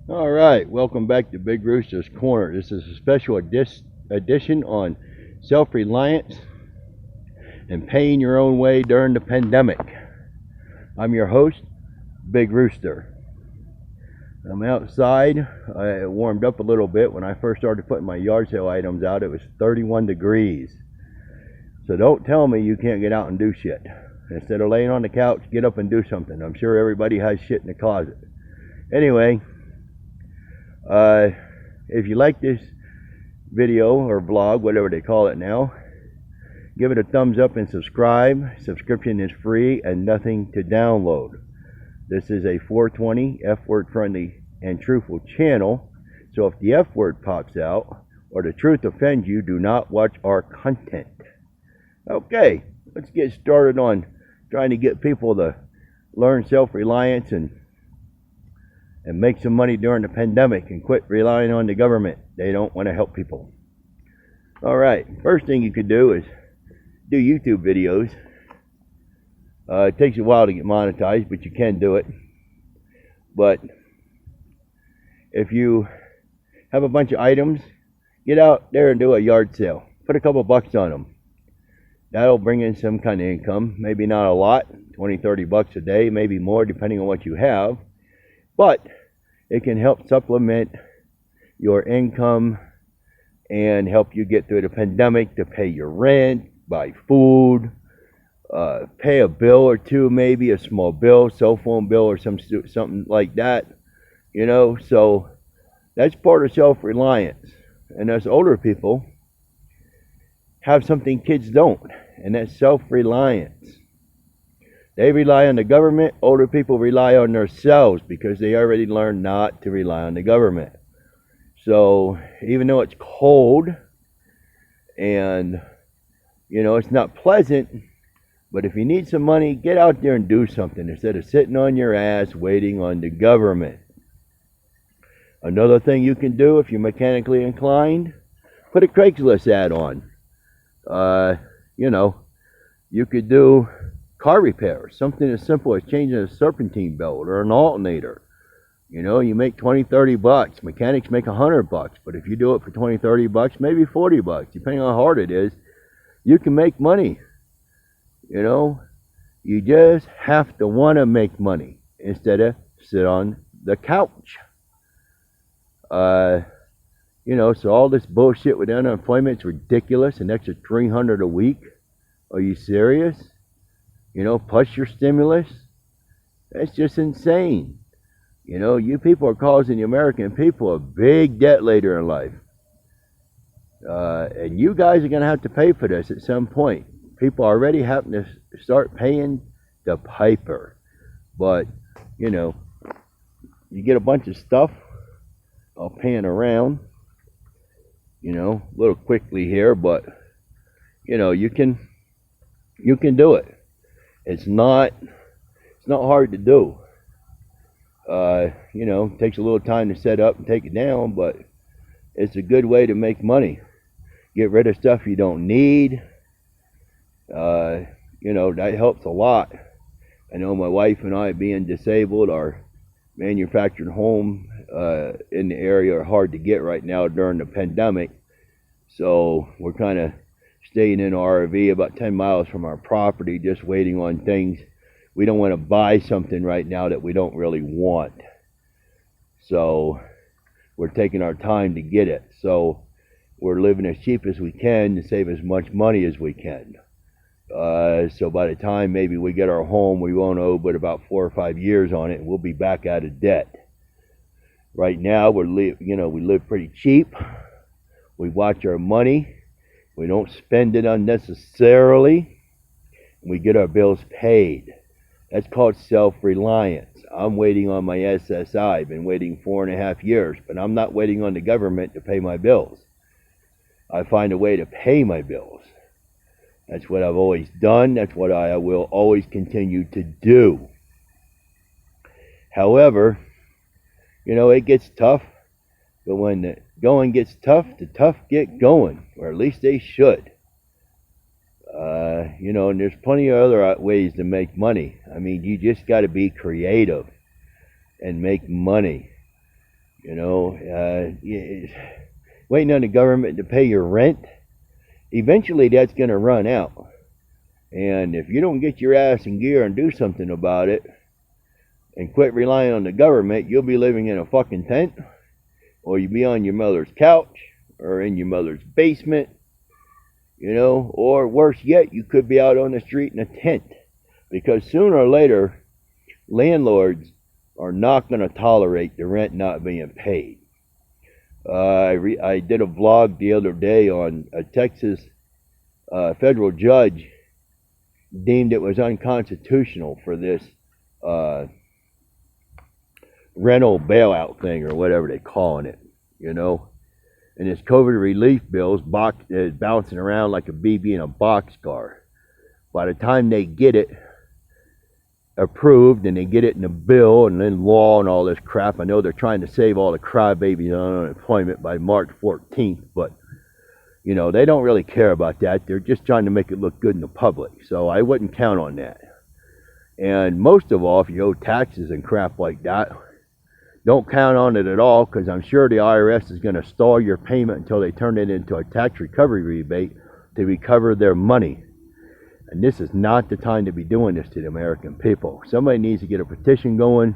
All right, welcome back to Big Rooster's Corner. This is a special edition on self-reliance and paying your own way during the pandemic. I'm your host, Big Rooster. I'm outside. I warmed up a little bit. When I first started putting my yard sale items out, it was 31 degrees. So don't tell me you can't get out and do shit. Instead of laying on the couch, get up and do something. I'm sure everybody has shit in the closet. Anyway, if you like this video or vlog, whatever they call it now, give it a thumbs up and subscribe. Subscription is free and nothing to download. This is a 420 F-word friendly and truthful channel, so if the F-word pops out or the truth offends you, do not watch our content. Okay, let's get started on trying to get people to learn self-reliance and make some money during the pandemic and quit relying on the government. They don't want to help people. All right, first thing you could do is do YouTube videos. It takes a while to get monetized, but you can do it. But if you have a bunch of items, get out there and do a yard sale. Put a couple bucks on them. That'll bring in some kind of income. Maybe not a lot, 20, 30 bucks a day, maybe more depending on what you have. But it can help supplement your income and help you get through the pandemic to pay your rent, buy food, pay a bill or two, maybe a small bill, cell phone bill or something like that. You know, so that's part of self-reliance. And us older people have something kids don't, and that's self-reliance. They rely on the government. Older people rely on themselves because they already learned not to rely on the government. So even though it's cold and, you know, it's not pleasant, but if you need some money, get out there and do something instead of sitting on your ass waiting on the government. Another thing you can do if you're mechanically inclined, put a Craigslist ad on. You know, you could do car repairs, something as simple as changing a serpentine belt or an alternator. You know, you make 20, 30 bucks. Mechanics make 100 bucks, but if you do it for 20, 30 bucks, maybe 40 bucks, depending on how hard it is, you can make money. You know, you just have to want to make money instead of sit on the couch. You know, so all this bullshit with unemployment is ridiculous. An extra $300 a week. Are you serious? You know, plus your stimulus. That's just insane. You know, you people are causing the American people a big debt later in life. And you guys are going to have to pay for this at some point. People are already having to start paying the piper. But, you know, you get a bunch of stuff. I'll pan around, you know, a little quickly here, but, you know, you can do it. It's not hard to do. You know, it takes a little time to set up and take it down, but it's a good way to make money. Get rid of stuff you don't need. You know, that helps a lot. I know my wife and I, being disabled, our manufactured home in the area are hard to get right now during the pandemic. So we're kind of staying in our RV about 10 miles from our property, just waiting on things. We don't want to buy something right now that we don't really want. So we're taking our time to get it. So we're living as cheap as we can to save as much money as we can. So by the time maybe we get our home, we won't owe but about 4 or 5 years on it, and we'll be back out of debt. Right now, we live pretty cheap. We watch our money. We don't spend it unnecessarily. We get our bills paid. That's called self-reliance. I'm waiting on my SSI. I've been waiting 4.5 years, but I'm not waiting on the government to pay my bills. I find a way to pay my bills. That's what I've always done. That's what I will always continue to do. However, you know, it gets tough. But when the going gets tough, the tough get going. Or at least they should. You know, and there's plenty of other ways to make money. I mean, you just got to be creative and make money. You know, waiting on the government to pay your rent, eventually that's going to run out. And if you don't get your ass in gear and do something about it and quit relying on the government, you'll be living in a fucking tent, or you'll be on your mother's couch or in your mother's basement, you know, or worse yet, you could be out on the street in a tent, because sooner or later, landlords are not going to tolerate the rent not being paid. I did a vlog the other day on a Texas federal judge deemed it was unconstitutional for this rental bailout thing, or whatever they're calling it, you know. And this COVID relief bill is bouncing around like a BB in a boxcar. By the time they get it approved and they get it in a bill and then law and all this crap, I know they're trying to save all the crybabies on unemployment by March 14th, but you know, they don't really care about that. They're just trying to make it look good in the public. So I wouldn't count on that. And most of all, if you owe taxes and crap like that, don't count on it at all, because I'm sure the IRS is going to stall your payment until they turn it into a tax recovery rebate to recover their money. And this is not the time to be doing this to the American people. Somebody needs to get a petition going,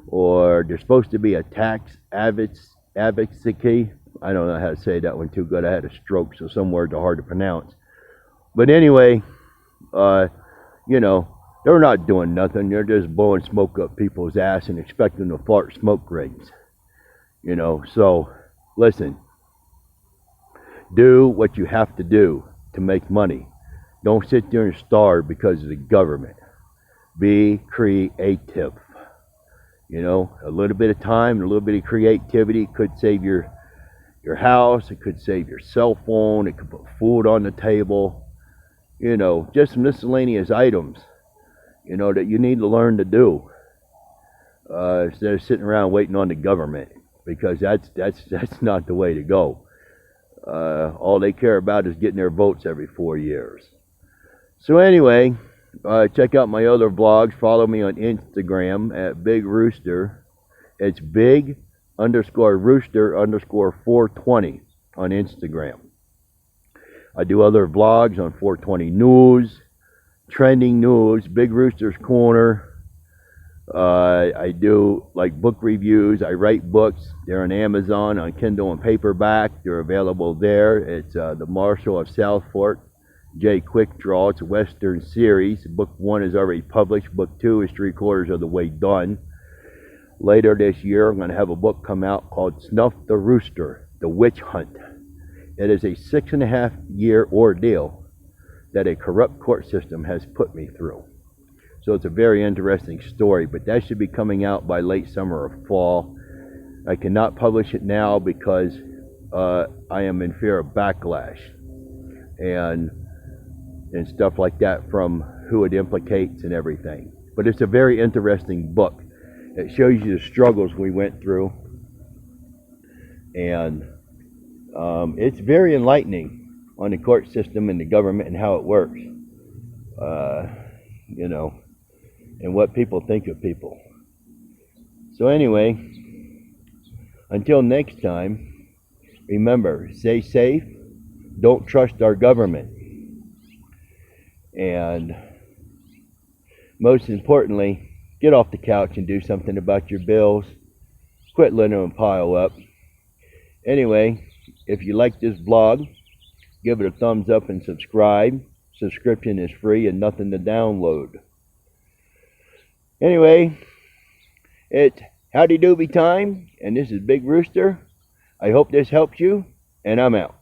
or there's supposed to be a tax advocacy. I don't know how to say that one too good. I had a stroke, so some words are hard to pronounce. But anyway, you know, they're not doing nothing. They're just blowing smoke up people's ass and expecting to fart smoke rings. You know, so listen, do what you have to do to make money. Don't sit there and starve because of the government. Be creative. You know, a little bit of time, a little bit of creativity could save your house. It could save your cell phone. It could put food on the table. You know, just miscellaneous items, you know, that you need to learn to do, instead of sitting around waiting on the government, because that's not the way to go. All they care about is getting their votes every 4 years. So anyway, check out my other vlogs. Follow me on Instagram at Big Rooster. It's big_rooster_420 on Instagram. I do other vlogs on 420 News, trending news, Big Rooster's Corner. I do like book reviews. I write books. They're on Amazon, on Kindle and paperback. They're available there. It's The Marshal of Southport, J. Quick Draw. It's a Western series. Book 1 is already published. Book 2 is 3/4 of the way done. Later this year, I'm going to have a book come out called Snuff the Rooster, The Witch Hunt. It is a 6.5-year ordeal that a corrupt court system has put me through. So it's a very interesting story, but that should be coming out by late summer or fall. I cannot publish it now because I am in fear of backlash and stuff like that from who it implicates and everything. But it's a very interesting book. It shows you the struggles we went through, and it's very enlightening on the court system and the government and how it works, you know, and what people think of people. So anyway, until next time, remember, stay safe, don't trust our government, and most importantly, get off the couch and do something about your bills. Quit letting them pile up. Anyway, if you like this vlog, give it a thumbs up and subscribe. Subscription is free and nothing to download. Anyway, it's howdy doobie time, and this is Big Rooster. I hope this helps you, and I'm out.